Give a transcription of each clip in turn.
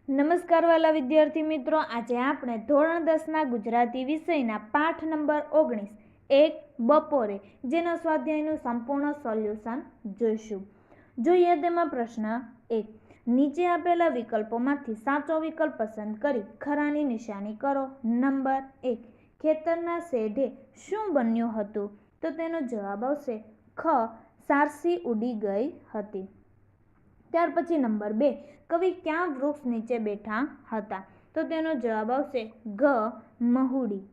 નમસ્કાર વાલા વિદ્યાર્થી મિત્રો, આજે આપણે ધોરણ 10ના ગુજરાતી વિષયના પાઠ નંબર 19 એક બપોરે જેના સ્વાધ્યાયનું સંપૂર્ણ સોલ્યુશન જોઈશું. જોઈએ તેમાં પ્રશ્ન 1. નીચે આપેલા વિકલ્પોમાંથી સાચો વિકલ્પ પસંદ કરી ખરાની નિશાની કરો. નંબર 1. ખેતરના શેઢે શું બન્યું હતું? તો તેનો જવાબ આવશે ખ. સારસી ઉડી ગઈ હતી. ત્યાર પછી નંબર 2. કવિ ક્યાં વૃક્ષ નીચે બેઠા હતા? તો તેનો જવાબ આવશે ઘ. મહુડી.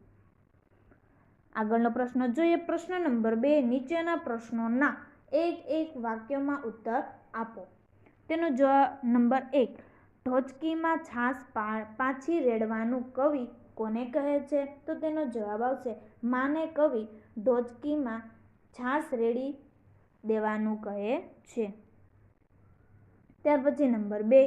આગળનો પ્રશ્ન જોઈએ. પ્રશ્ન નંબર 2. નીચેના પ્રશ્નોના એક વાક્યમાં ઉત્તર આપો. તેનો જવાબ નંબર 1. ઢોચકીમાં છાશ પાછી રેડવાનું કવિ કોને કહે છે? તો તેનો જવાબ આવશે માને કવિ ઢોચકીમાં છાશ રેડી દેવાનું કહે છે. ત્યાર પછી નંબર 2.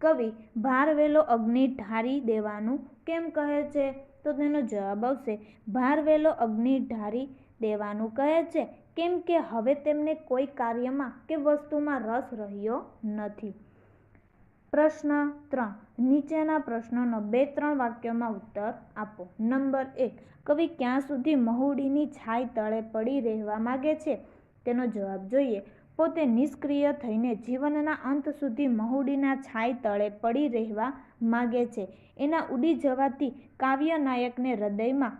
કવિ ભારવેલો અગ્નિ ઢારી દેવાનું કેમ કહે છે? તો તેનો જવાબ આવશે ભારવેલો અગ્નિ ઢારી દેવાનું કહે છે કેમ કે હવે તેમને કોઈ કાર્યમાં કે વસ્તુમાં રસ રહ્યો નથી. પ્રશ્ન 3. નીચેના પ્રશ્નોનો 2-3 વાક્યોમાં ઉત્તર આપો. નંબર 1. કવિ ક્યાં સુધી મહુડીની છાય તળે પડી રહેવા માગે છે? તેનો જવાબ જોઈએ. પોતે નિષ્ક્રિય થઈને જીવનના અંત સુધી મહુડીના છાય તળે પડી રહેવા માગે છે. એના ઉડી જવાથી કાવ્ય નાયકને હૃદયમાં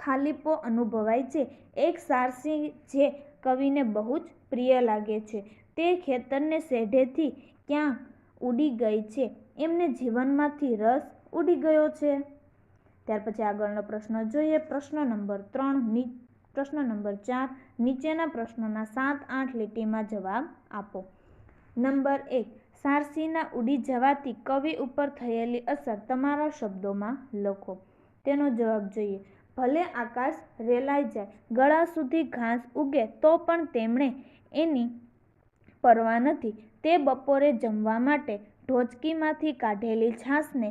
ખાલીપો અનુભવાય છે. એક સારસી જે કવિને બહુ જ પ્રિય લાગે છે તે ખેતરને શેઢેથી ક્યાં ઉડી ગઈ છે. એમને જીવનમાંથી રસ ઉડી ગયો છે. ત્યાર પછી આગળનો પ્રશ્ન જોઈએ. પ્રશ્ન નંબર 4. નીચેના પ્રશ્નોના 7-8 લીટીમાં જવાબ આપો. નંબર 1. સારસીના ઉડી જવાથી કવિ ઉપર થયેલી અસર તમારા શબ્દોમાં લખો. તેનો જવાબ જોઈએ. ભલે આકાશ રેલાઈ જાય, ગળા સુધી ઘાસ ઉગે તો પણ તેમણે એની પરવા નથી. તે બપોરે જમવા માટે ઢોચકીમાંથી કાઢેલી છાશને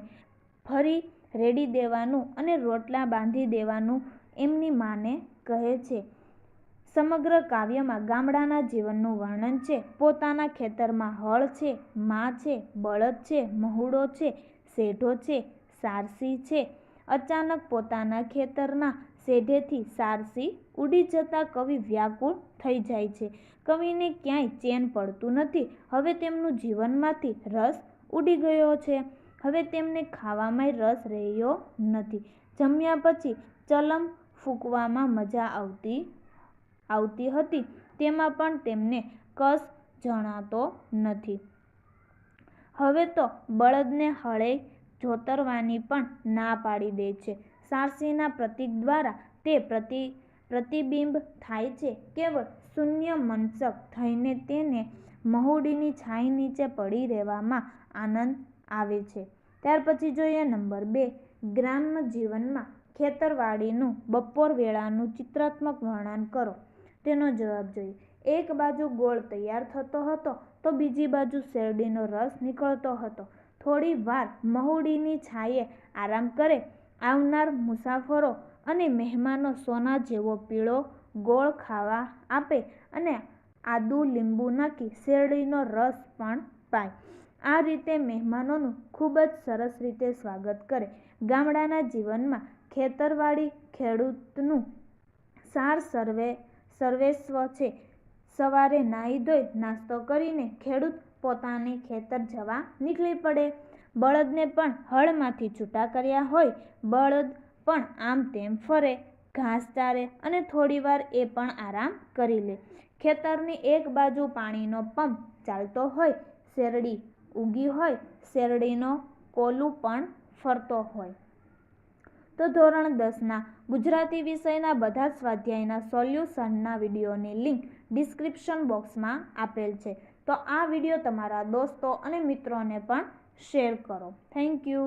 ફરી રેડી દેવાનું અને રોટલા બાંધી દેવાનું એમની માને કહે છે. સમગ્ર કાવ્યમાં ગામડાના જીવનનું વર્ણન છે. પોતાના ખેતરમાં હળ છે, મા છે, બળદ છે, મહુડો છે, શેઢો છે, સારસી છે. અચાનક પોતાના ખેતરના શેઢેથી સારસી ઉડી જતા કવિ વ્યાકુળ થઈ જાય છે. કવિને ક્યાંય ચેન પડતું નથી. હવે તેમનું જીવનમાંથી રસ ઉડી ગયો છે. હવે તેમને ખાવામાં રસ રહ્યો નથી. જમ્યા પછી ચલમ ફૂંકવામાં મજા આવતી હતી તેમાં પણ તેમને કસ જણાતો નથી. હવે તો બળદને હળે જોતરવાની પણ ના પાડી દે છે. સારસીના પ્રતીક દ્વારા તે પ્રતિબિંબ થાય છે. કેવળ શૂન્ય મનસ્ક થઈને તેને મહુડીની છાય નીચે પડી રહેવામાં આનંદ આવે છે. ત્યાર પછી જોઈએ નંબર 2. ગ્રામ્ય જીવનમાં ખેતરવાડીનું બપોર વેળાનું ચિત્રાત્મક વર્ણન કરો. તેનો જવાબ જોઈએ. એક બાજુ ગોળ તૈયાર થતો હતો તો બીજી બાજુ શેરડીનો રસ નીકળતો હતો. થોડી વાર મહુડીની છાયે આરામ કરે. આવનાર મુસાફરો અને મહેમાનો સોના જેવો પીળો ગોળ ખાવા આપે અને આદુ લીંબુ નાખી શેરડીનો રસ પણ પાય. આ રીતે મહેમાનોનું ખૂબ જ સરસ રીતે સ્વાગત કરે. ગામડાના જીવનમાં ખેતરવાડી ખેડૂતનું સાર સર્વેસ્વ છે. સવારે નાહી ધોઈ નાસ્તો કરીને ખેડૂત પોતાને ખેતર જવા નીકળી પડે. બળદને પણ હળમાંથી છૂટા કર્યા હોય. બળદ પણ આમ તેમ ફરે, ઘાસ ચારે અને થોડીવાર એ પણ આરામ કરી લે. ખેતરની એક બાજુ પાણીનો પંપ ચાલતો હોય, શેરડી ઉગી હોય, શેરડીનો કોલું પણ ફરતો હોય. તો ધોરણ 10ના ગુજરાતી વિષયના બધા જ સ્વાધ્યાયના સોલ્યુશનના વિડીયોની લિંક ડિસ્ક્રિપ્શન બોક્સમાં આપેલ છે. તો આ વિડીયો તમારા દોસ્તો અને મિત્રોને પણ શેર કરો. Thank you.